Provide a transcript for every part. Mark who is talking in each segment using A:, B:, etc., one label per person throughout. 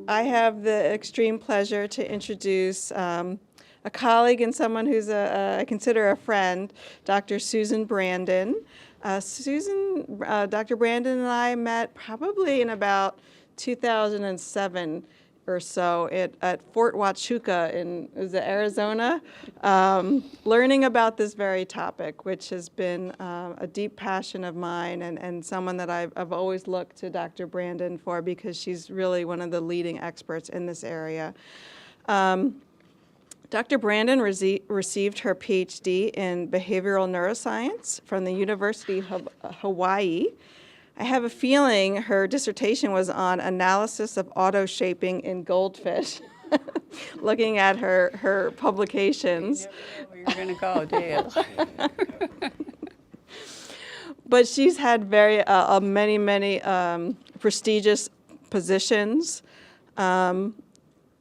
A: I have the extreme pleasure to introduce a colleague and someone who's I consider a friend, Dr. Susan Brandon. Dr. Brandon and I met probably in about 2007 or so at Fort Huachuca in Arizona, learning about this very topic, which has been a deep passion of mine and someone that I've always looked to Dr. Brandon for because she's really one of the leading experts in this area. Dr. Brandon received her PhD in behavioral neuroscience from the University of Hawaii. I have a feeling her dissertation was on analysis of auto-shaping in goldfish, looking at her publications.
B: You never know where you're going to go, do you?
A: But she's had many prestigious positions.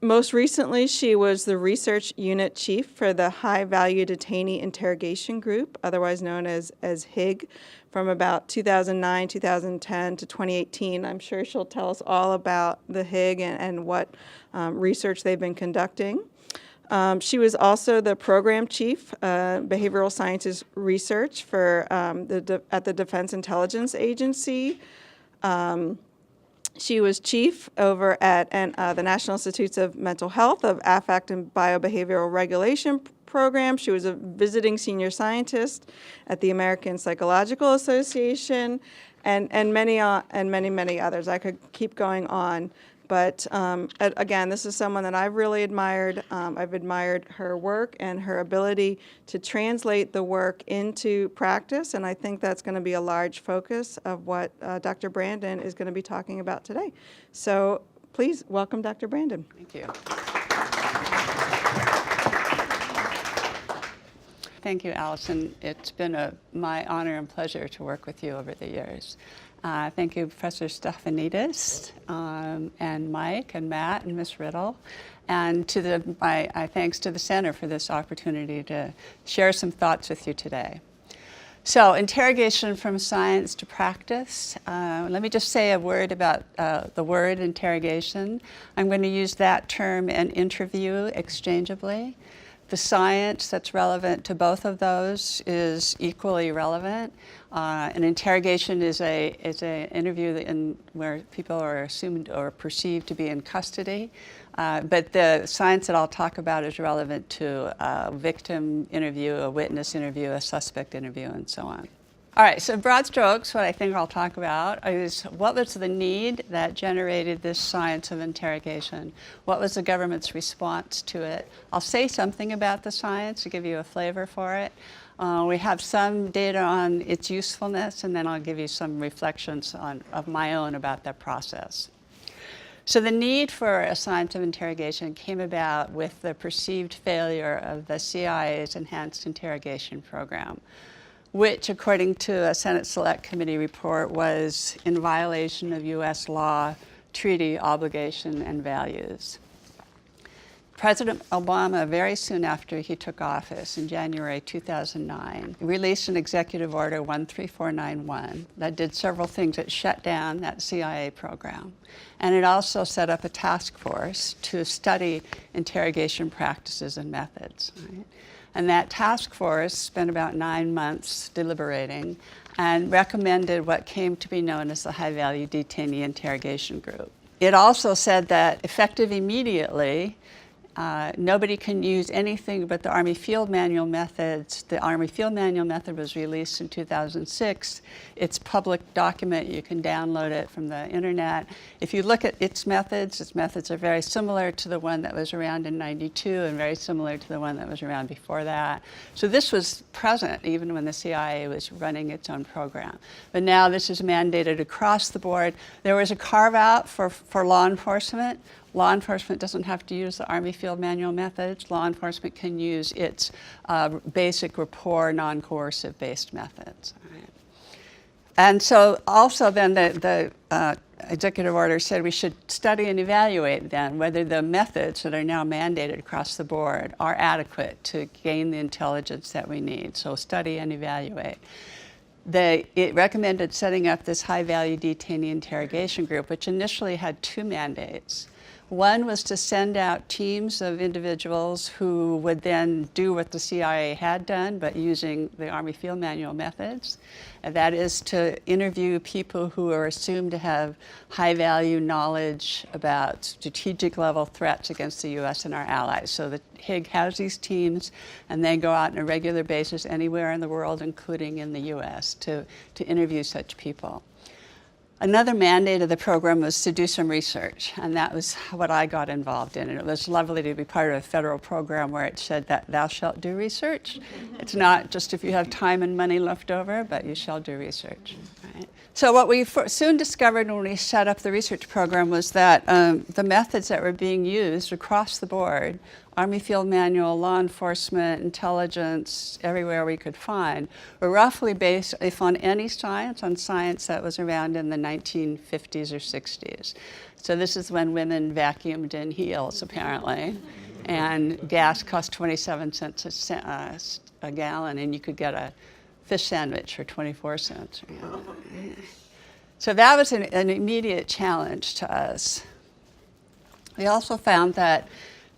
A: Most recently, she was the research unit chief for the High Value Detainee Interrogation Group, otherwise known as HIG, from about 2009, 2010 to 2018. I'm sure she'll tell us all about the HIG and what research they've been conducting. She was also the program chief, behavioral sciences research for at the Defense Intelligence Agency. She was chief over at the National Institutes of Mental Health of Affect and Biobehavioral Regulation Program. She was a visiting senior scientist at the American Psychological Association, and many others. I could keep going on, but again, this is someone that I've really admired. I've admired her work and her ability to translate the work into practice, and I think that's going to be a large focus of what Dr. Brandon is going to be talking about today. So please welcome Dr. Brandon.
B: Thank you. Thank you, Allison. It's been my honor and pleasure to work with you over the years. Thank you, Professor Stefanidis, and Mike, and Matt, and Ms. Riddle. And my thanks to the Center for this opportunity to share some thoughts with you today. So, interrogation from science to practice. Let me just say a word about the word interrogation. I'm going to use that term and interview exchangeably. The science that's relevant to both of those is equally relevant. An interrogation is an interview where people are assumed or perceived to be in custody. But the science that I'll talk about is relevant to a victim interview, a witness interview, a suspect interview, and so on. All right, so in broad strokes, what I think I'll talk about is what was the need that generated this science of interrogation? What was the government's response to it? I'll say something about the science to give you a flavor for it. We have some data on its usefulness, and then I'll give you some reflections of my own about that process. So the need for a science of interrogation came about with the perceived failure of the CIA's enhanced interrogation program, which, according to a Senate Select Committee report, was in violation of U.S. law, treaty, obligation, and values. President Obama, very soon after he took office in January 2009, released an executive order 13491 that did several things. It shut down that CIA program. And it also set up a task force to study interrogation practices and methods. Right? And that task force spent about 9 months deliberating and recommended what came to be known as the High Value Detainee Interrogation Group. It also said that effective immediately, nobody can use anything but the Army Field Manual methods. The Army Field Manual method was released in 2006. It's a public document. You can download it from the internet. If you look at its methods are very similar to the one that was around in '92 and very similar to the one that was around before that. So this was present even when the CIA was running its own program. But now this is mandated across the board. There was a carve-out for law enforcement. Law enforcement doesn't have to use the Army Field Manual methods. Law enforcement can use its basic rapport, non-coercive based methods. Right. And so also then the executive order said we should study and evaluate then whether the methods that are now mandated across the board are adequate to gain the intelligence that we need. So study and evaluate. It recommended setting up this high-value detainee interrogation group, which initially had 2 mandates. One was to send out teams of individuals who would then do what the CIA had done, but using the Army Field Manual methods. And that is to interview people who are assumed to have high-value knowledge about strategic-level threats against the U.S. and our allies. So the HIG has these teams, and they go out on a regular basis anywhere in the world, including in the U.S., to interview such people. Another mandate of the program was to do some research, and that was what I got involved in. And it was lovely to be part of a federal program where it said that thou shalt do research. It's not just if you have time and money left over, but you shall do research. Right? So what we soon discovered when we set up the research program was that the methods that were being used across the board, Army Field Manual, law enforcement, intelligence, everywhere we could find, were roughly based, if on any science, on science that was around in the 1950s or 60s. So this is when women vacuumed in heels, apparently, and gas cost 27 cents a gallon, and you could get a fish sandwich for 24 cents. So that was an immediate challenge to us. We also found that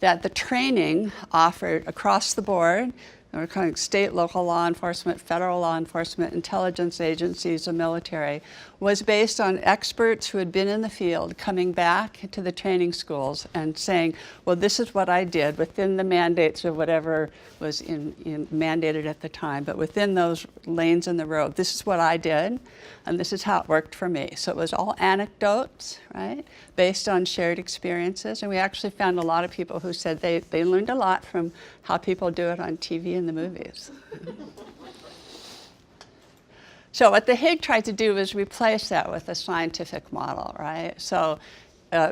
B: the training offered across the board, we're kind of state, local law enforcement, federal law enforcement, intelligence agencies, and military, was based on experts who had been in the field coming back to the training schools and saying, well, this is what I did within the mandates of whatever was mandated at the time, but within those lanes in the road, this is what I did, and this is how it worked for me. So it was all anecdotes, right, based on shared experiences, and we actually found a lot of people who said they learned a lot from how people do it on TV and the movies. So what the HIG tried to do was replace that with a scientific model, right? So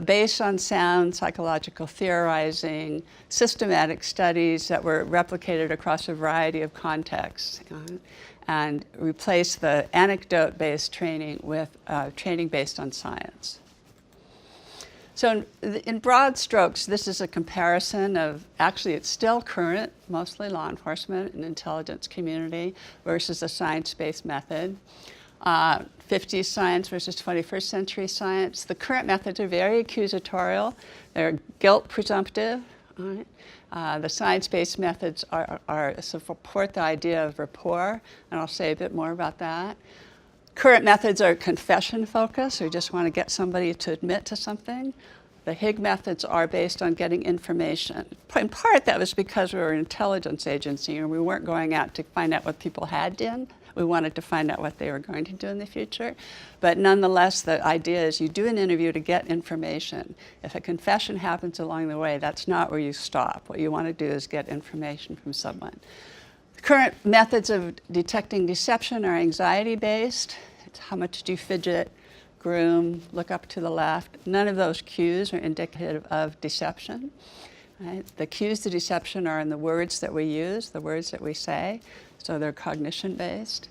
B: based on sound psychological theorizing, systematic studies that were replicated across a variety of contexts, and replace the anecdote-based training with training based on science. So in broad strokes, this is a comparison of, actually it's still current, mostly law enforcement and intelligence community versus a science-based method. 50s science versus 21st century science. The current methods are very accusatorial. They're guilt presumptive. Right? The science-based methods are support the idea of rapport, and I'll say a bit more about that. Current methods are confession-focused. We just want to get somebody to admit to something. The HIG methods are based on getting information. In part, that was because we were an intelligence agency and we weren't going out to find out what people had done. We wanted to find out what they were going to do in the future. But nonetheless, the idea is you do an interview to get information. If a confession happens along the way, that's not where you stop. What you want to do is get information from someone. Current methods of detecting deception are anxiety-based. It's how much do you fidget, groom, look up to the left. None of those cues are indicative of deception. Right? The cues to deception are in the words that we use, the words that we say, so they're cognition-based.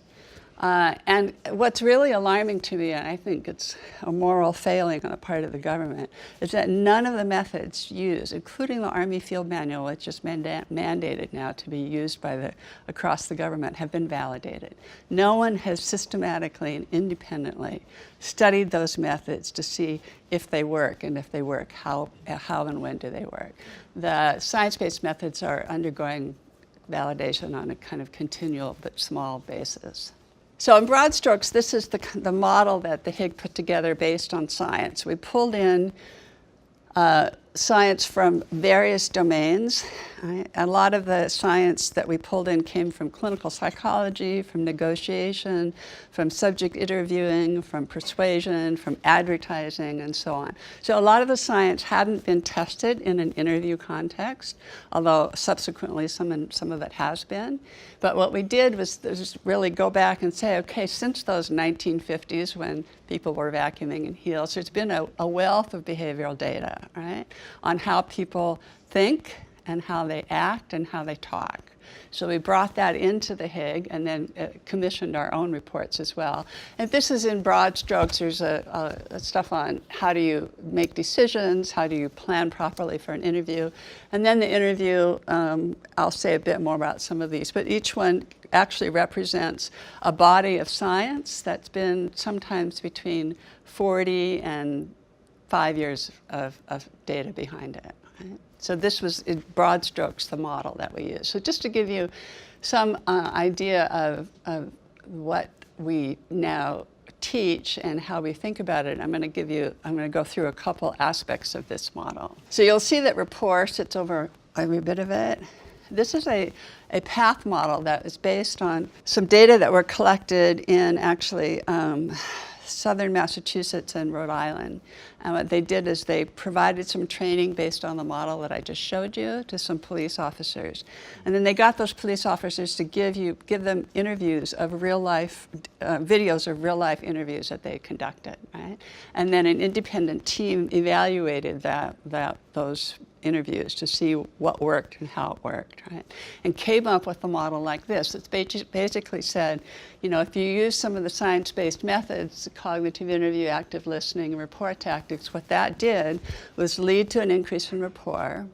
B: And what's really alarming to me, and I think it's a moral failing on the part of the government, is that none of the methods used, including the Army Field Manual, which is mandated now to be used across the government, have been validated. No one has systematically and independently studied those methods to see if they work, and if they work, how and when do they work. The science-based methods are undergoing validation on a kind of continual but small basis. So in broad strokes, this is the model that the HIG put together based on science. We pulled in science from various domains. Right? A lot of the science that we pulled in came from clinical psychology, from negotiation, from subject interviewing, from persuasion, from advertising, and so on. So a lot of the science hadn't been tested in an interview context, although subsequently some of it has been. But what we did was just really go back and say, okay, since those 1950s when people were vacuuming in heels, there's been a wealth of behavioral data, right, on how people think and how they act and how they talk. So we brought that into the HIG and then commissioned our own reports as well. And this is in broad strokes. There's stuff on how do you make decisions, how do you plan properly for an interview. And then the interview, I'll say a bit more about some of these, but each one actually represents a body of science that's been sometimes between 40 and 5 years of data behind it. Right? So this was, in broad strokes, the model that we use. So just to give you some idea of what we now teach and how we think about it, I'm going to go through a couple aspects of this model. So you'll see that rapport sits over every bit of it. This is a path model that is based on some data that were collected in actually southern Massachusetts and Rhode Island. And what they did is they provided some training based on the model that I just showed you to some police officers. And then they got those police officers to give them interviews of real life, videos of real life interviews that they conducted, right? And then an independent team evaluated those interviews to see what worked and how it worked, right? And came up with a model like this. It's basically said, you know, if you use some of the science-based methods, cognitive interview, active listening, and rapport tactics, what that did was lead to an increase in rapport.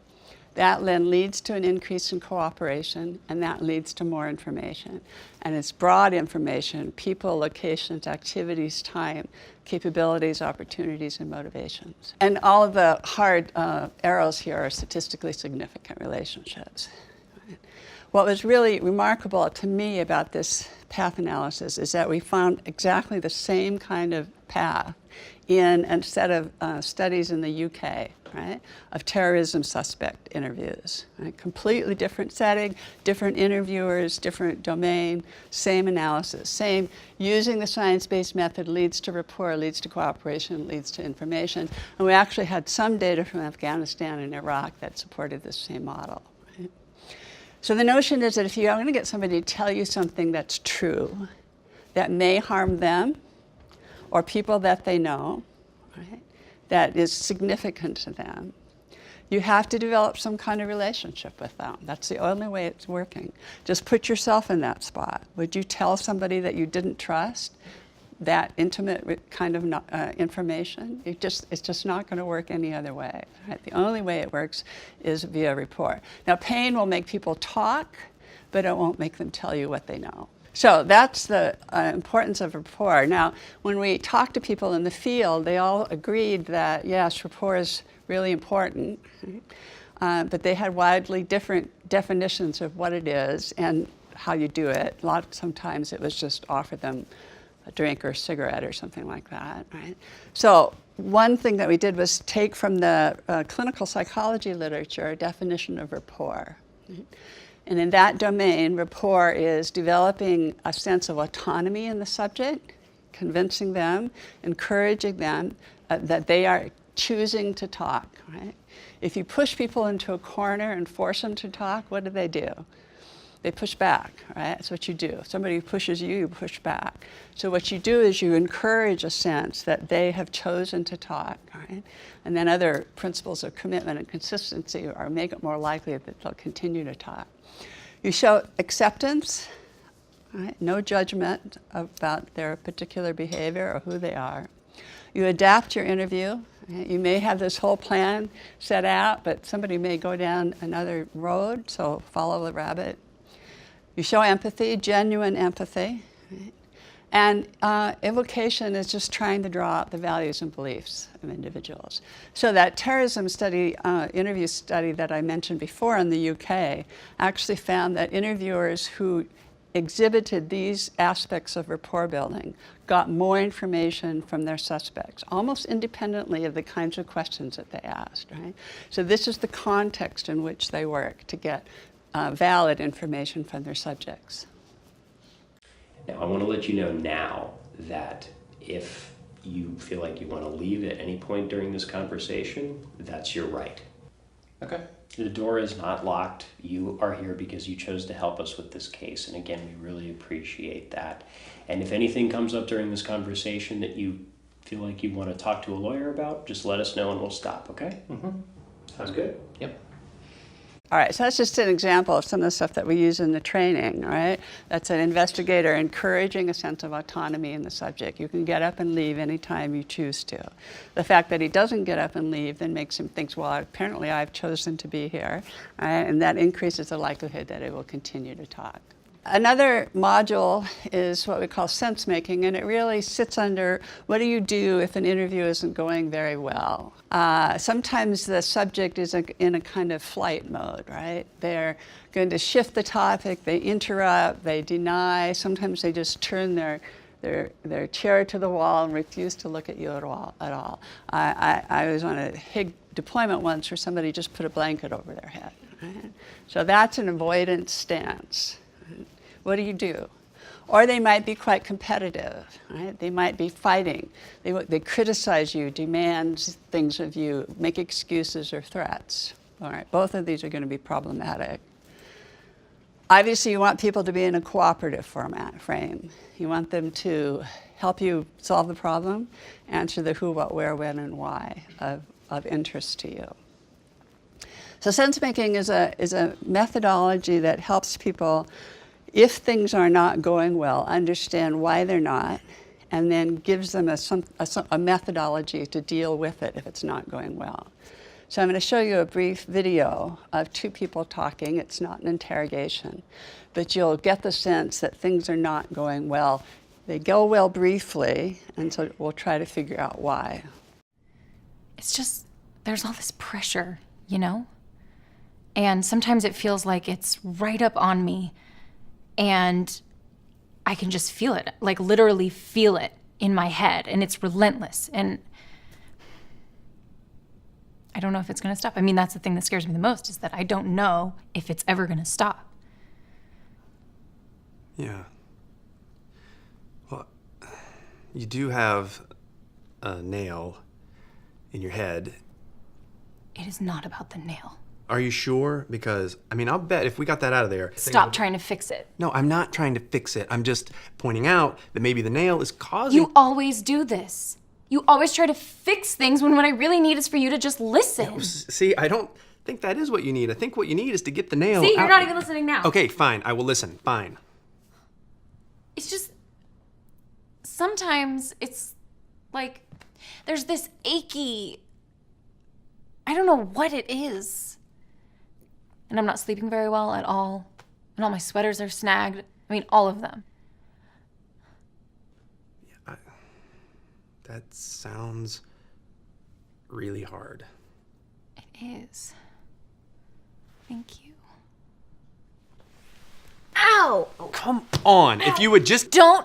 B: That then leads to an increase in cooperation, and that leads to more information. And it's broad information: people, locations, activities, time, capabilities, opportunities, and motivations. And all of the hard arrows here are statistically significant relationships. Right? What was really remarkable to me about this path analysis is that we found exactly the same kind of path in a set of studies in the UK, right, of terrorism suspect interviews. Right? Completely different setting, different interviewers, different domain, same analysis, same using the science-based method leads to rapport, leads to cooperation, leads to information. And we actually had some data from Afghanistan and Iraq that supported this same model. Right? So the notion is that if you're going to get somebody to tell you something that's true, that may harm them, or people that they know, right, that is significant to them, you have to develop some kind of relationship with them. That's the only way it's working. Just put yourself in that spot. Would you tell somebody that you didn't trust that intimate kind of information? It's just not going to work any other way. Right? The only way it works is via rapport. Now, pain will make people talk, but it won't make them tell you what they know. So that's the importance of rapport. Now, when we talked to people in the field, they all agreed that, yes, rapport is really important, but they had widely different definitions of what it is and how you do it. Sometimes it was just offer them a drink or a cigarette or something like that, right? So one thing that we did was take from the clinical psychology literature a definition of rapport. Right? And in that domain, rapport is developing a sense of autonomy in the subject, convincing them, encouraging them that they are choosing to talk, right? If you push people into a corner and force them to talk, what do? They push back, right? That's what you do. If somebody pushes you, you push back. So what you do is you encourage a sense that they have chosen to talk, right? And then other principles of commitment and consistency make it more likely that they'll continue to talk. You show acceptance, right? No judgment about their particular behavior or who they are. You adapt your interview. Right? You may have this whole plan set out, but somebody may go down another road, so follow the rabbit. You show empathy, genuine empathy. Right? And evocation is just trying to draw out the values and beliefs of individuals. So that terrorism study, interview study that I mentioned before in the UK actually found that interviewers who exhibited these aspects of rapport building got more information from their suspects, almost independently of the kinds of questions that they asked, right? So this is the context in which they work to get valid information from their subjects.
C: Now, I want to let you know now that if you feel like you want to leave at any point during this conversation, that's your right. Okay. The door is not locked. You are here because you chose to help us with this case. And again, we really appreciate that. And if anything comes up during this conversation that you feel like you want to talk to a lawyer about, just let us know and we'll stop, okay? Mm-hmm. Sounds good. Yep.
B: All right, so that's just an example of some of the stuff that we use in the training, right? That's an investigator encouraging a sense of autonomy in the subject. You can get up and leave anytime you choose to. The fact that he doesn't get up and leave then makes him think, well, apparently I've chosen to be here, right? And that increases the likelihood that he will continue to talk. Another module is what we call sense making, and it really sits under what do you do if an interview isn't going very well. Sometimes the subject is in a kind of flight mode, right? They're going to shift the topic, they interrupt, they deny, sometimes they just turn their chair to the wall and refuse to look at you at all. I was on a HIG deployment once where somebody just put a blanket over their head. Right? So that's an avoidance stance. Right? What do you do? Or they might be quite competitive. Right? They might be fighting. They criticize you, demand things of you, make excuses or threats. All right, both of these are going to be problematic. Obviously, you want people to be in a cooperative frame. You want them to help you solve the problem, answer the who, what, where, when, and why of interest to you. So sense making is a methodology that helps people, if things are not going well, understand why they're not, and then gives them a methodology to deal with it if it's not going well. So I'm going to show you a brief video of two people talking. It's not an interrogation, but you'll get the sense that things are not going well. They go well briefly, and so we'll try to figure out why.
D: It's just, there's all this pressure, you know? And sometimes it feels like it's right up on me, and I can just feel it, like literally feel it in my head, and it's relentless. And I don't know if it's going to stop. I mean, that's the thing that scares me the most, is that I don't know if it's ever going to stop.
E: Yeah. Well, you do have a nail in your head.
D: It is not about the nail.
E: Are you sure? Because, I mean, I'll bet if we got that out of there...
D: Stop trying to fix it.
E: No, I'm not trying to fix it. I'm just pointing out that maybe the nail is causing...
D: You always do this. You always try to fix things when what I really need is for you to just listen.
E: See, I don't think that is what you need. I think what you need is to get the nail
D: See, you're
E: out.
D: not even listening now.
E: Okay, fine. I will listen. Fine.
D: It's just... Sometimes it's like there's this achy... I don't know what it is. And I'm not sleeping very well at all. And all my sweaters are snagged. I mean, all of them.
E: Yeah, that sounds really hard.
D: It is. Thank you. Ow!
E: Oh, come on. Ow. If you would just...
D: Don't...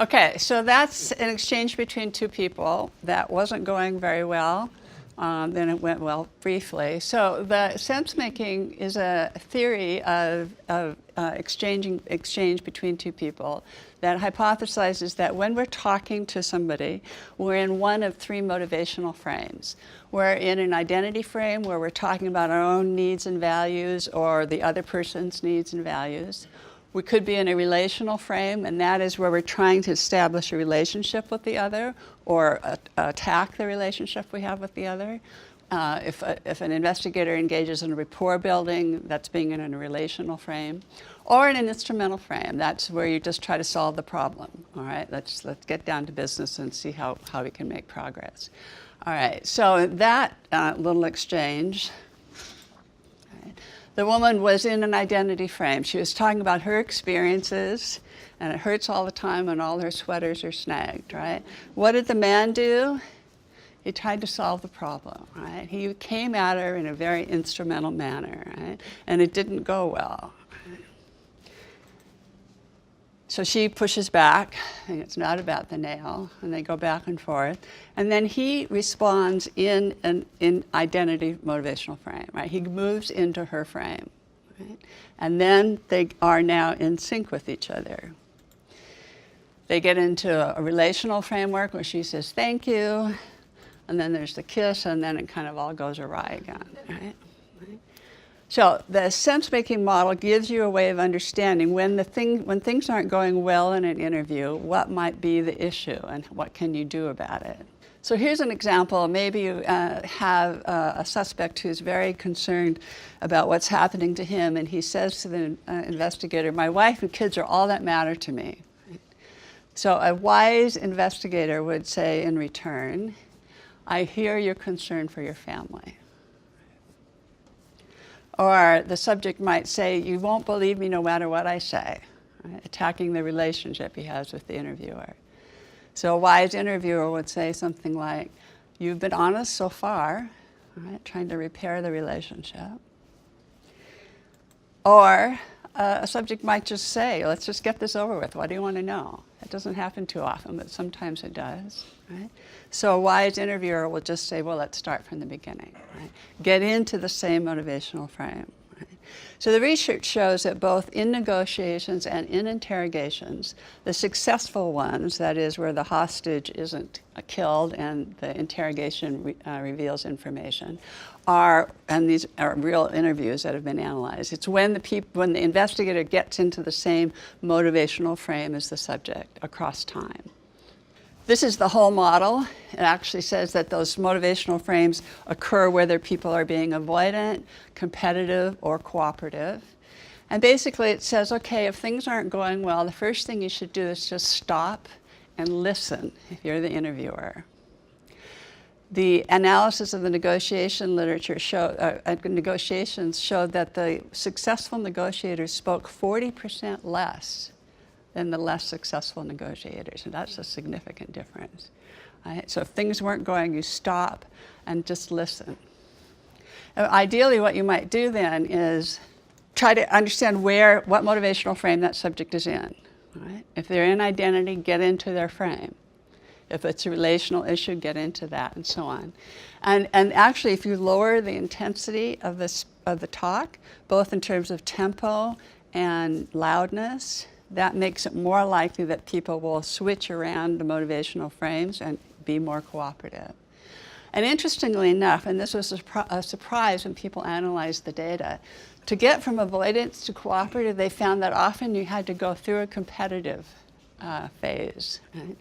B: Okay, so that's an exchange between two people that wasn't going very well. Then it went well briefly. So the sense-making is a theory of exchange between two people that hypothesizes that when we're talking to somebody, we're in one of three motivational frames. We're in an identity frame where we're talking about our own needs and values or the other person's needs and values. We could be in a relational frame, and that is where we're trying to establish a relationship with the other or attack the relationship we have with the other. If an investigator engages in a rapport building, that's being in a relational frame. Or in an instrumental frame, that's where you just try to solve the problem. All right, let's get down to business and see how we can make progress. All right, so that little exchange, the woman was in an identity frame. She was talking about her experiences, and it hurts all the time, and all her sweaters are snagged, right? What did the man do? He tried to solve the problem, right? He came at her in a very instrumental manner, right? And it didn't go well. So she pushes back, and it's not about the nail, and they go back and forth. And then he responds in an identity motivational frame, right? He moves into her frame, right? And then they are now in sync with each other. They get into a relational framework where she says, thank you, and then there's the kiss, and then it kind of all goes awry again, right? So the sense-making model gives you a way of understanding when things aren't going well in an interview, what might be the issue and what can you do about it. So here's an example. Maybe you have a suspect who's very concerned about what's happening to him, and he says to the investigator, my wife and kids are all that matter to me. So a wise investigator would say in return, I hear your concern for your family. Or the subject might say, "You won't believe me no matter what I say," right? Attacking the relationship he has with the interviewer. So a wise interviewer would say something like, "You've been honest so far," right? Trying to repair the relationship. Or a subject might just say, "Let's just get this over with. What do you want to know?" That doesn't happen too often, but sometimes it does, right? So a wise interviewer will just say, "Well, let's start from the beginning," right? Get into the same motivational frame. Right? So the research shows that both in negotiations and in interrogations, the successful ones, that is where the hostage isn't killed and the interrogation reveals information, and these are real interviews that have been analyzed. It's when the investigator gets into the same motivational frame as the subject across time. This is the whole model. It actually says that those motivational frames occur whether people are being avoidant, competitive, or cooperative. And basically it says, okay, if things aren't going well, the first thing you should do is just stop and listen if you're the interviewer. The analysis of the negotiation literature negotiations showed that the successful negotiators spoke 40% less than the less successful negotiators, and that's a significant difference. Right? So if things weren't going, you stop and just listen. Ideally, what you might do then is try to understand what motivational frame that subject is in. Right? If they're in identity, get into their frame. If it's a relational issue, get into that, and so on. And actually, if you lower the intensity of the talk, both in terms of tempo and loudness, that makes it more likely that people will switch around the motivational frames and be more cooperative. And interestingly enough, and this was a surprise when people analyzed the data, to get from avoidance to cooperative, they found that often you had to go through a competitive phase. Right?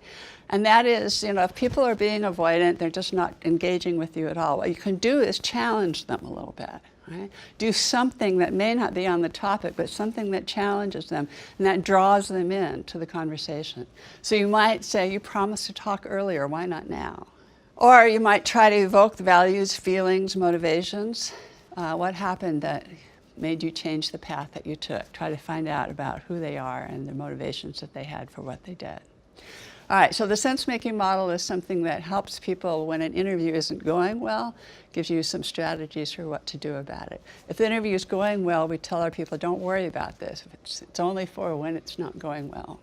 B: And that is, if people are being avoidant, they're just not engaging with you at all. What you can do is challenge them a little bit. Right? Do something that may not be on the topic, but something that challenges them and that draws them into the conversation. So you might say, "You promised to talk earlier, why not now?" Or you might try to evoke the values, feelings, motivations. What happened that made you change the path that you took? Try to find out about who they are and the motivations that they had for what they did. All right, so the sense-making model is something that helps people when an interview isn't going well, gives you some strategies for what to do about it. If the interview is going well, we tell our people, don't worry about this. It's only for when it's not going well.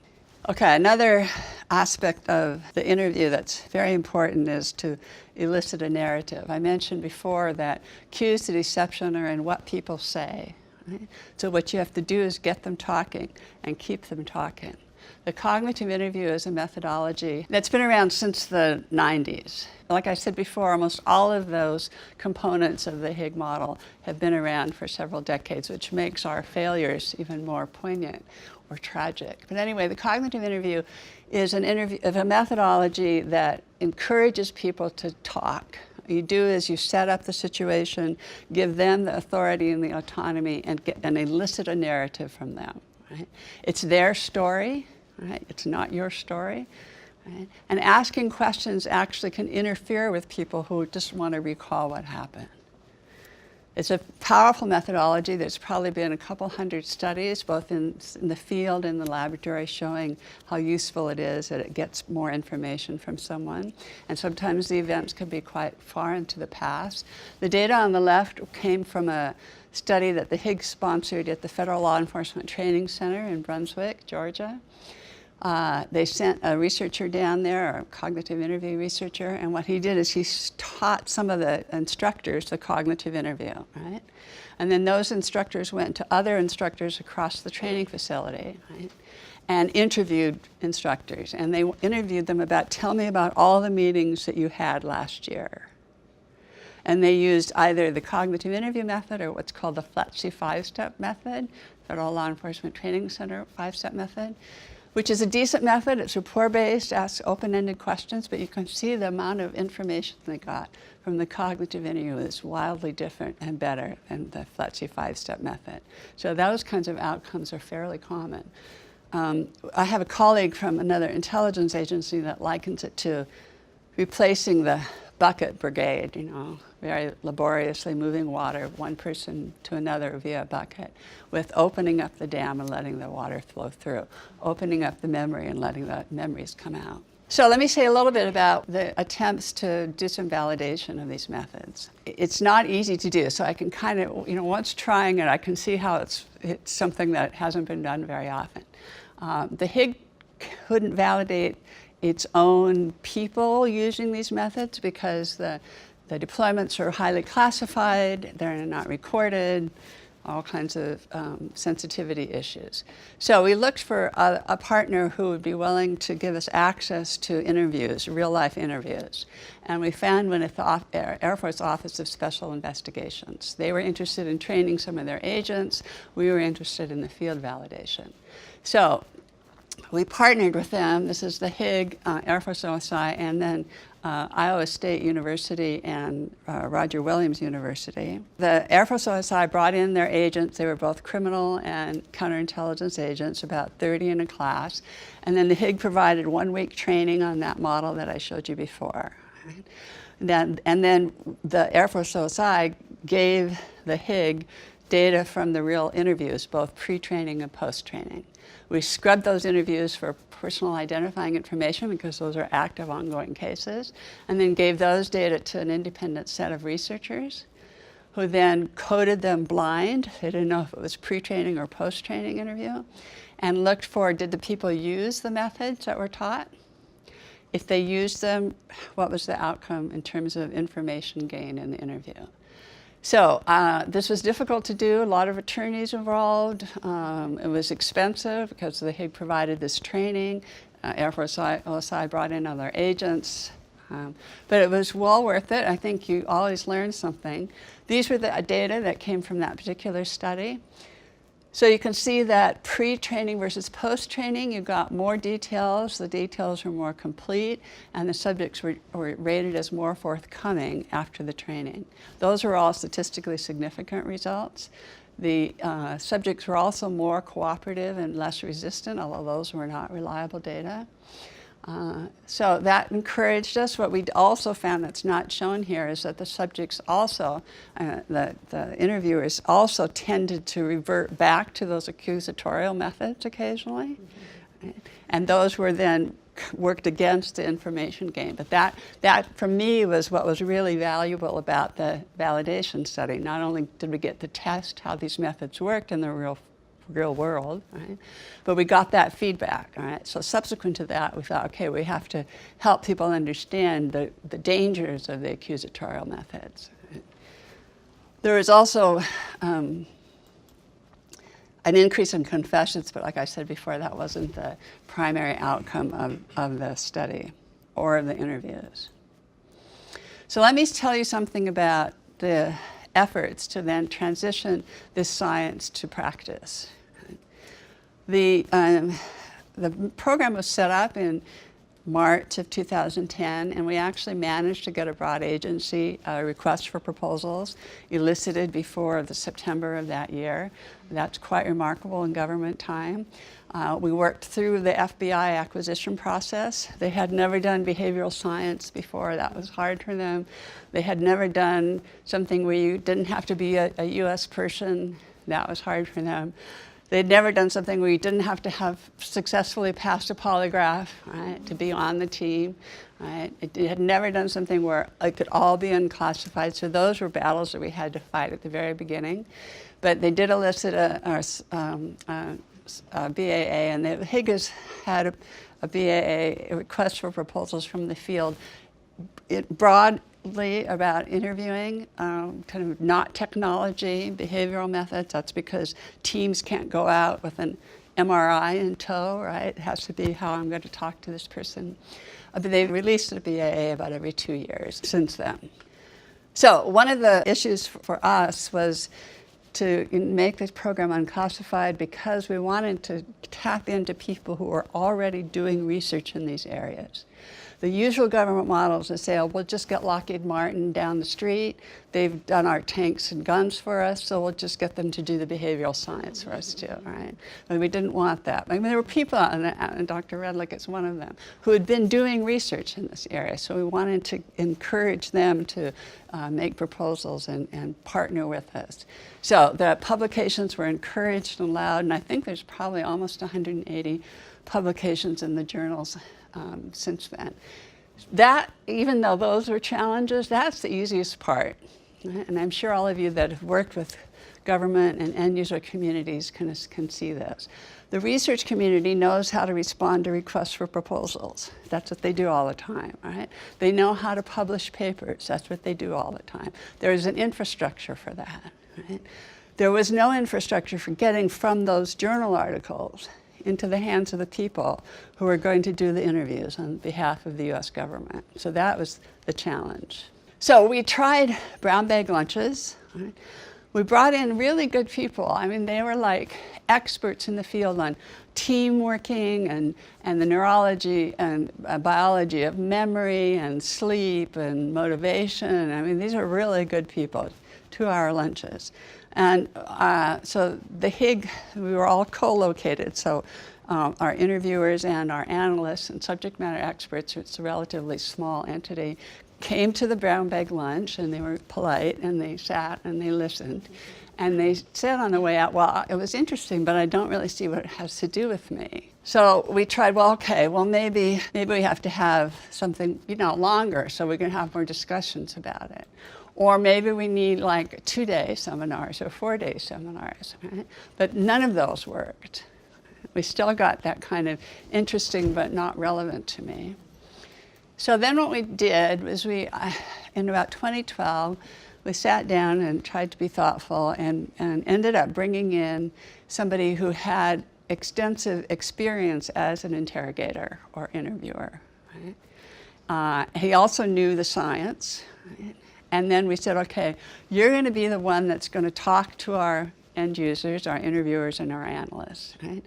B: Okay, another aspect of the interview that's very important is to elicit a narrative. I mentioned before that cues to deception are in what people say. Right? So what you have to do is get them talking and keep them talking. The cognitive interview is a methodology that's been around since the 90s. Like I said before, almost all of those components of the Higg model have been around for several decades, which makes our failures even more poignant or tragic. But anyway, the cognitive interview is a methodology that encourages people to talk. What you do is you set up the situation, give them the authority and the autonomy, and elicit a narrative from them. Right? It's their story. Right? It's not your story. Right? And asking questions actually can interfere with people who just want to recall what happened. It's a powerful methodology. There's probably been a couple hundred studies, both in the field and the laboratory, showing how useful it is, that it gets more information from someone. And sometimes the events can be quite far into the past. The data on the left came from a study that the Higgs sponsored at the Federal Law Enforcement Training Center in Brunswick, Georgia. They sent a researcher down there, a cognitive interview researcher, and what he did is he taught some of the instructors the cognitive interview, right? And then those instructors went to other instructors across the training facility, right? And interviewed instructors. And they interviewed them about, tell me about all the meetings that you had last year. And they used either the cognitive interview method or what's called the FLETC 5-step method, Federal Law Enforcement Training Center 5-step method, which is a decent method. It's rapport-based, asks open-ended questions, but you can see the amount of information they got from the cognitive interview is wildly different and better than the FLETC 5-step method. So those kinds of outcomes are fairly common. I have a colleague from another intelligence agency that likens it to replacing the bucket brigade, you know, very laboriously moving water, one person to another via a bucket, with opening up the dam and letting the water flow through, opening up the memory and letting the memories come out. So let me say a little bit about the attempts to do some validation of these methods. It's not easy to do, so I can kind of, you know, once trying it, I can see how it's something that hasn't been done very often. The HIG couldn't validate its own people using these methods because the deployments are highly classified, they're not recorded, all kinds of sensitivity issues. So we looked for a partner who would be willing to give us access to interviews, real-life interviews. And we found one at the Air Force Office of Special Investigations. They were interested in training some of their agents. We were interested in the field validation. So we partnered with them. This is the HIG, Air Force OSI, and then Iowa State University and Roger Williams University. The Air Force OSI brought in their agents. They were both criminal and counterintelligence agents, about 30 in a class. And then the HIG provided 1-week training on that model that I showed you before. And then the Air Force OSI gave the HIG data from the real interviews, both pre-training and post-training. We scrubbed those interviews for personal identifying information because those are active, ongoing cases, and then gave those data to an independent set of researchers who then coded them blind. They didn't know if it was pre-training or post-training interview, and looked for, did the people use the methods that were taught? If they used them, what was the outcome in terms of information gain in the interview? So this was difficult to do, a lot of attorneys involved. It was expensive because the HIG provided this training. Air Force OSI brought in other agents. But it was well worth it. I think you always learn something. These were the data that came from that particular study. So you can see that pre-training versus post-training, you got more details. The details were more complete, and the subjects were rated as more forthcoming after the training. Those were all statistically significant results. The subjects were also more cooperative and less resistant, although those were not reliable data. So that encouraged us. What we also found that's not shown here is that the subjects also, the interviewers also tended to revert back to those accusatorial methods occasionally. Mm-hmm. And those were then worked against the information gain. But that for me was what was really valuable about the validation study. Not only did we get to test how these methods worked in the real world, right? But we got that feedback, all right? So subsequent to that, we thought, okay, we have to help people understand the dangers of the accusatorial methods. There was also an increase in confessions, but like I said before, that wasn't the primary outcome of the study or the interviews. So let me tell you something about the efforts to then transition this science to practice. The program was set up in March of 2010, and we actually managed to get a broad agency request for proposals elicited before the September of that year. That's quite remarkable in government time. We worked through the FBI acquisition process. They had never done behavioral science before. That was hard for them. They had never done something where you didn't have to be a US person. That was hard for them. They'd never done something where you didn't have to have successfully passed a polygraph, right, to be on the team. Right? It had never done something where it could all be unclassified. So those were battles that we had to fight at the very beginning. But they did elicit a BAA, and the HIG has had a BAA, a request for proposals from the field, broadly about interviewing, kind of not technology, behavioral methods. That's because teams can't go out with an MRI in tow, right? It has to be how I'm going to talk to this person. But they've released a BAA about every 2 years since then. So one of the issues for us was to make this program unclassified because we wanted to tap into people who are already doing research in these areas. The usual government models is say, oh, we'll just get Lockheed Martin down the street. They've done our tanks and guns for us, so we'll just get them to do the behavioral science for us too, right? But we didn't want that. I mean, there were people, and Dr. Redlick is one of them, who had been doing research in this area, so we wanted to encourage them to make proposals and partner with us. So the publications were encouraged and allowed, and I think there's probably almost 180 publications in the journals since then. That, even though those were challenges, that's the easiest part. Right? And I'm sure all of you that have worked with government and end user communities can see this. The research community knows how to respond to requests for proposals. That's what they do all the time, right? They know how to publish papers. That's what they do all the time. There is an infrastructure for that, right? There was no infrastructure for getting from those journal articles into the hands of the people who are going to do the interviews on behalf of the US government. So that was the challenge. So we tried brown bag lunches. Right? We brought in really good people. I mean, they were like experts in the field on team working and the neurology and biology of memory and sleep and motivation. I mean, these are really good people, 2-hour lunches. And so the HIG, we were all co-located, so our interviewers and our analysts and subject matter experts, it's a relatively small entity, came to the brown bag lunch, and they were polite, and they sat and they listened. And they said on the way out, well, it was interesting, but I don't really see what it has to do with me. So we tried, well, okay, well, maybe we have to have something, longer so we can have more discussions about it. Or maybe we need like 2-day seminars or 4-day seminars, right? But none of those worked. We still got that kind of interesting but not relevant to me. So then what we did was in about 2012, we sat down and tried to be thoughtful and ended up bringing in somebody who had extensive experience as an interrogator or interviewer. Right? He also knew the science. Right? And then we said, okay, you're going to be the one that's going to talk to our end users, our interviewers, and our analysts. Right?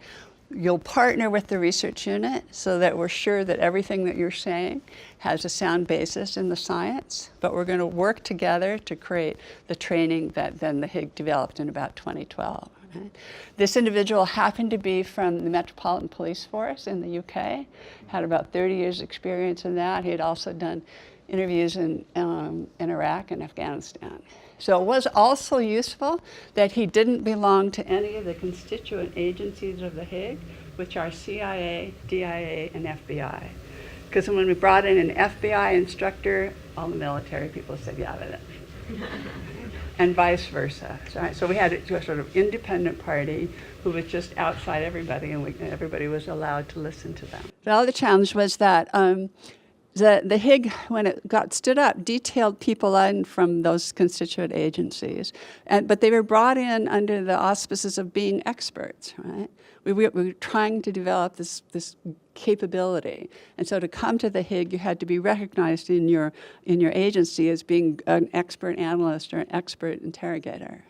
B: You'll partner with the research unit so that we're sure that everything that you're saying has a sound basis in the science, but we're going to work together to create the training that then the HIG developed in about 2012. Right? This individual happened to be from the Metropolitan Police Force in the UK, had about 30 years experience in that. He had also done interviews in Iraq and Afghanistan. So it was also useful that he didn't belong to any of the constituent agencies of the HIG, which are CIA, DIA, and FBI. Because when we brought in an FBI instructor, all the military people said, yeah, but and vice versa. So we had a sort of independent party who was just outside everybody, and everybody was allowed to listen to them. The other challenge was that the HIG, when it got stood up, detailed people in from those constituent agencies, but they were brought in under the auspices of being experts, right? We were trying to develop this capability, and so to come to the HIG, you had to be recognized in your agency as being an expert analyst or an expert interrogator.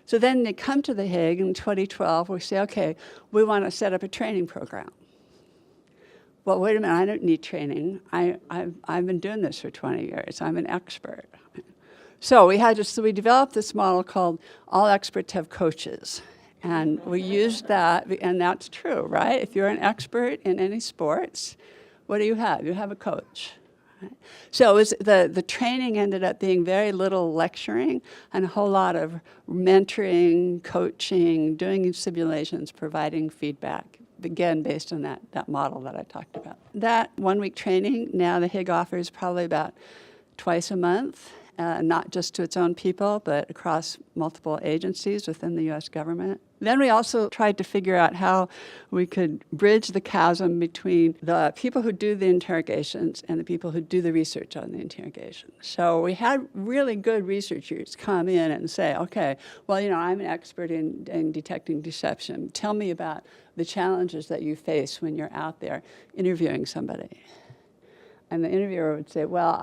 B: So then they come to the HIG in 2012. We say, okay, we want to set up a training program. Well, wait a minute, I don't need training. I've been doing this for 20 years. I'm an expert. So we developed this model called all experts have coaches. And we used that, and that's true, right? If you're an expert in any sports, what do you have? You have a coach. Right? So it was the training ended up being very little lecturing and a whole lot of mentoring, coaching, doing simulations, providing feedback. Again, based on that model that I talked about. That 1-week training, now the HIG offers probably about twice a month, not just to its own people, but across multiple agencies within the US government. Then we also tried to figure out how we could bridge the chasm between the people who do the interrogations and the people who do the research on the interrogations. So we had really good researchers come in and say, okay, well, I'm an expert in detecting deception. Tell me about the challenges that you face when you're out there interviewing somebody. And the interviewer would say, well,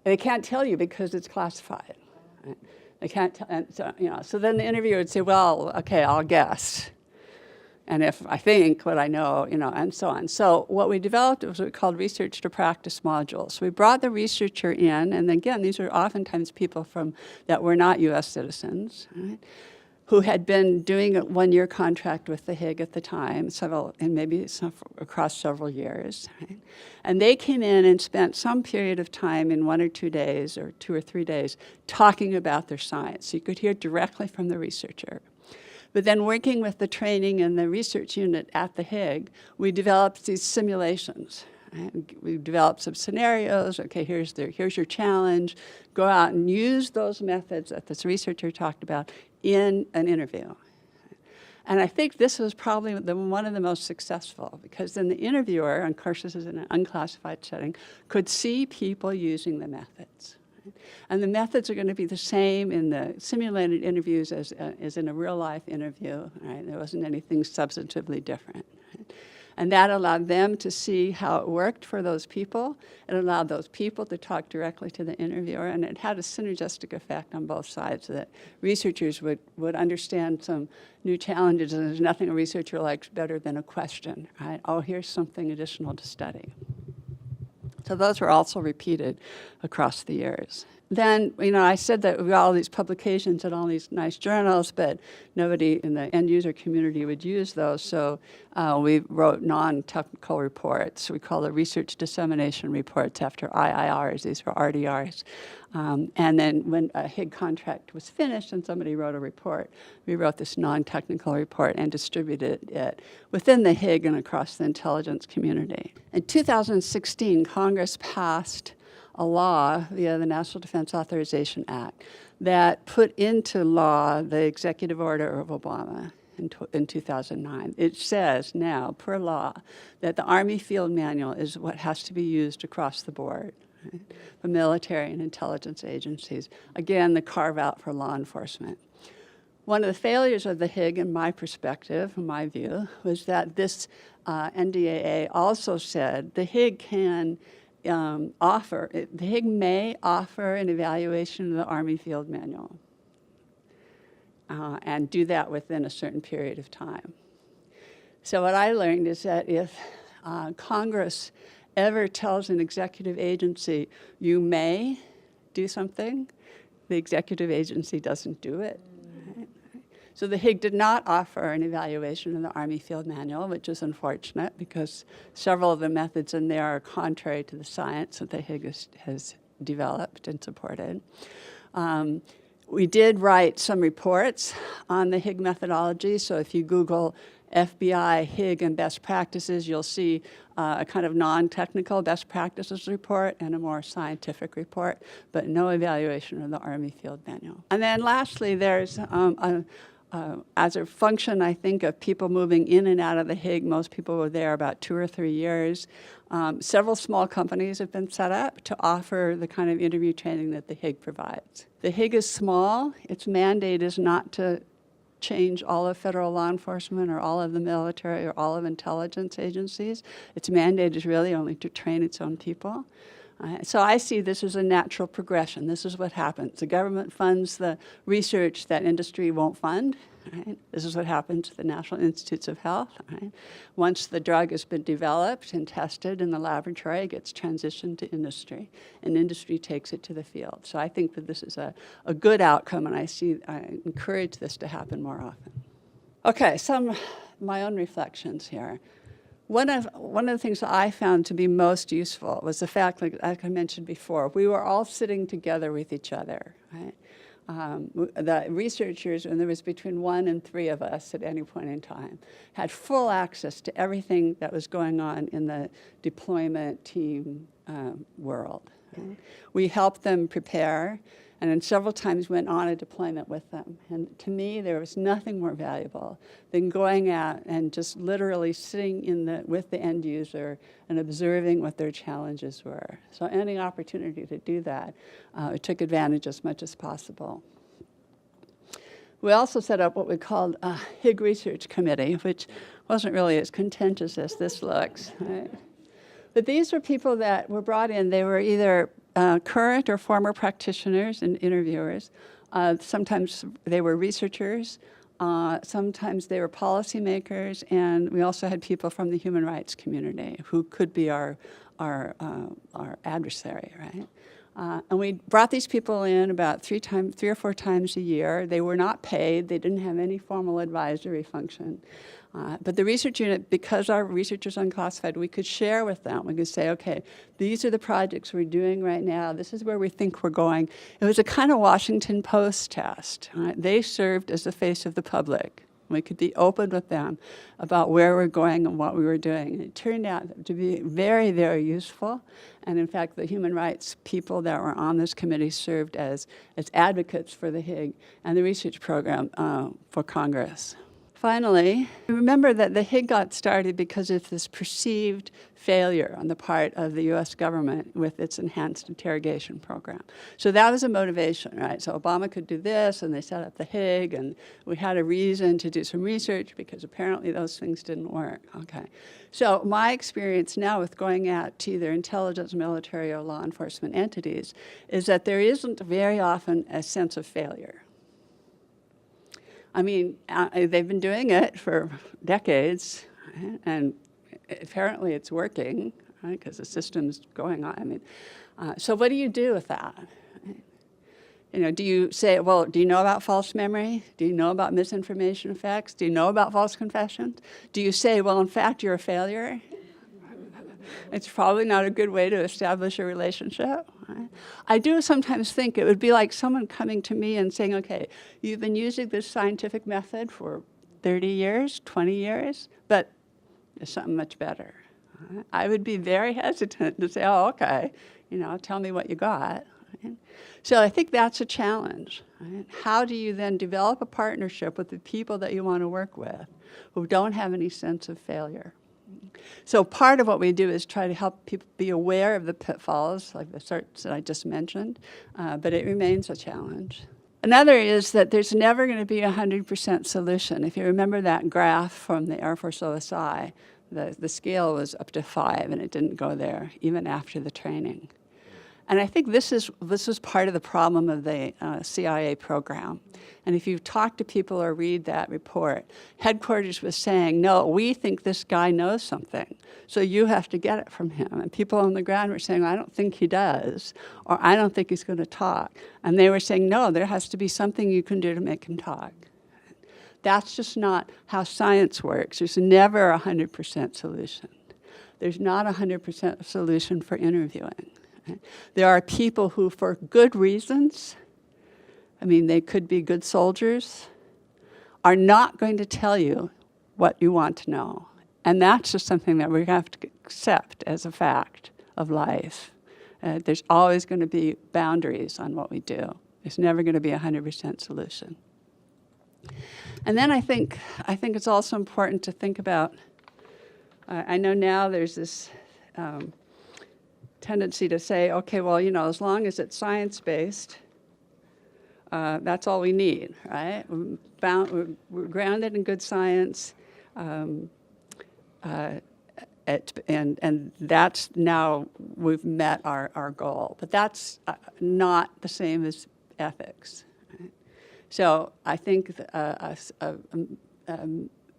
B: they can't tell you because it's classified. Right? They can't tell, and so then the interviewer would say, well, okay, I'll guess. And if I think what I know, and so on. So what we developed was what we called research to practice modules. So we brought the researcher in, and again, these are oftentimes people that were not U.S. citizens, right, who had been doing a one-year contract with the Higg at the time, and maybe across several years. Right? And they came in and spent some period of time in 1 or 2 days, or 2 or 3 days, talking about their science. So you could hear directly from the researcher. But then working with the training and the research unit at the Higg, we developed these simulations. Right? We developed some scenarios. Okay, here's your challenge. Go out and use those methods that this researcher talked about in an interview. And I think this was probably one of the most successful, because then the interviewer, and of course this is in an unclassified setting, could see people using the methods. And the methods are going to be the same in the simulated interviews as in a real-life interview. Right? There wasn't anything substantively different. Right? And that allowed them to see how it worked for those people. It allowed those people to talk directly to the interviewer, and it had a synergistic effect on both sides, so that researchers would understand some new challenges, and there's nothing a researcher likes better than a question. Right? Oh, here's something additional to study. So those were also repeated across the years. Then, I said that we got all these publications and all these nice journals, but nobody in the end-user community would use those, so we wrote non-technical reports. We call the research dissemination reports after IIRs. These were RDRs. And then when a Higg contract was finished and somebody wrote a report, we wrote this non-technical report and distributed it within the Higg and across the intelligence community. In 2016, Congress passed a law via the National Defense Authorization Act that put into law the executive order of Obama in 2009. It says now, per law, that the Army Field Manual is what has to be used across the board, right, for military and intelligence agencies. Again, the carve-out for law enforcement. One of the failures of the Higg, in my perspective, in my view, was that this NDAA also said the Higg can the Higg may offer an evaluation of the Army Field Manual and do that within a certain period of time. So what I learned is that if Congress ever tells an executive agency, you may do something, the executive agency doesn't do it. So the Higg did not offer an evaluation of the Army Field Manual, which is unfortunate because several of the methods in there are contrary to the science that the Higg has developed and supported. We did write some reports on the Higg methodology, so if you Google FBI, Higg, and best practices, you'll see a kind of non-technical best practices report and a more scientific report, but no evaluation of the Army Field Manual. And then lastly, there's as a function, I think, of people moving in and out of the Higg, most people were there about 2 or 3 years. Several small companies have been set up to offer the kind of interview training that the Higg provides. The Higg is small. Its mandate is not to change all of federal law enforcement or all of the military or all of intelligence agencies. Its mandate is really only to train its own people. So I see this as a natural progression. This is what happens. The government funds the research that industry won't fund. Right? This is what happens to the National Institutes of Health. Right? Once the drug has been developed and tested in the laboratory, it gets transitioned to industry, and industry takes it to the field. So I think that this is a good outcome, and I encourage this to happen more often. Okay, some of my own reflections here. One of the things that I found to be most useful was the fact, like I mentioned before, we were all sitting together with each other. Right? The researchers, and there was between 1 and 3 of us at any point in time, had full access to everything that was going on in the deployment team world. Right? We helped them prepare, and then several times went on a deployment with them. And to me, there was nothing more valuable than going out and just literally sitting with the end user and observing what their challenges were. So any opportunity to do that, we took advantage as much as possible. We also set up what we called a Higg Research Committee, which wasn't really as contentious as this looks. Right? But these were people that were brought in. They were either current or former practitioners and interviewers. Sometimes they were researchers. Sometimes they were policymakers, and we also had people from the human rights community who could be our adversary, right? And we brought these people in about 3 or 4 times a year. They were not paid. They didn't have any formal advisory function. But the research unit, because our research is unclassified, we could share with them. We could say, okay, these are the projects we're doing right now. This is where we think we're going. It was a kind of Washington Post test. Right? They served as the face of the public. We could be open with them about where we're going and what we were doing. And it turned out to be very, very useful. And in fact, the human rights people that were on this committee served as advocates for the HIG and the research program for Congress. Finally, remember that the HIG got started because of this perceived failure on the part of the U.S. government with its enhanced interrogation program. So that was a motivation, right? So Obama could do this, and they set up the HIG, and we had a reason to do some research because apparently those things didn't work. Okay. So my experience now with going out to either intelligence, military, or law enforcement entities is that there isn't very often a sense of failure. I mean, they've been doing it for decades, right? And apparently it's working, right? Because the system's going on. I mean, so what do you do with that? You know, do you say, well, do you know about false memory? Do you know about misinformation effects? Do you know about false confessions? Do you say, well, in fact, you're a failure? It's probably not a good way to establish a relationship. Right? I do sometimes think it would be like someone coming to me and saying, okay, you've been using this scientific method for 30 years, 20 years, but there's something much better. Right? I would be very hesitant to say, oh, okay, you know, tell me what you got. Right? So I think that's a challenge. Right? How do you then develop a partnership with the people that you want to work with who don't have any sense of failure? So part of what we do is try to help people be aware of the pitfalls, like the sorts that I just mentioned, but it remains a challenge. Another is that there's never going to be a 100% solution. If you remember that graph from the Air Force OSI, the scale was up to 5, and it didn't go there, even after the training. And I think this is part of the problem of the CIA program. And if you talk to people or read that report, headquarters was saying, no, we think this guy knows something, so you have to get it from him. And people on the ground were saying, I don't think he does, or I don't think he's going to talk. And they were saying, no, there has to be something you can do to make him talk. That's just not how science works. There's never a 100% solution. There's not a 100% solution for interviewing. There are people who, for good reasons, I mean, they could be good soldiers, are not going to tell you what you want to know. And that's just something that we have to accept as a fact of life. There's always going to be boundaries on what we do. There's never going to be a 100% solution. And then I think it's also important to think about, I know now there's this tendency to say, okay, well, you know, as long as it's science-based, that's all we need, right? We're grounded in good science, and that's now we've met our goal. But that's not the same as ethics. Right? So I think a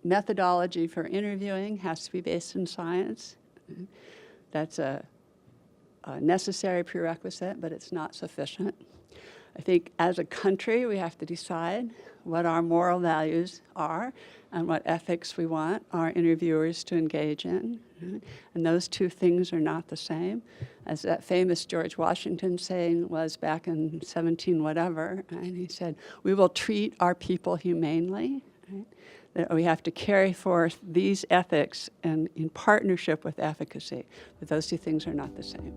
B: methodology for interviewing has to be based in science. That's a necessary prerequisite, but it's not sufficient. I think as a country, we have to decide what our moral values are and what ethics we want our interviewers to engage in. And those two things are not the same. As that famous George Washington saying was back in 17 whatever, and he said, we will treat our people humanely. Right? That we have to carry forth these ethics and in partnership with efficacy. But those two things are not the same.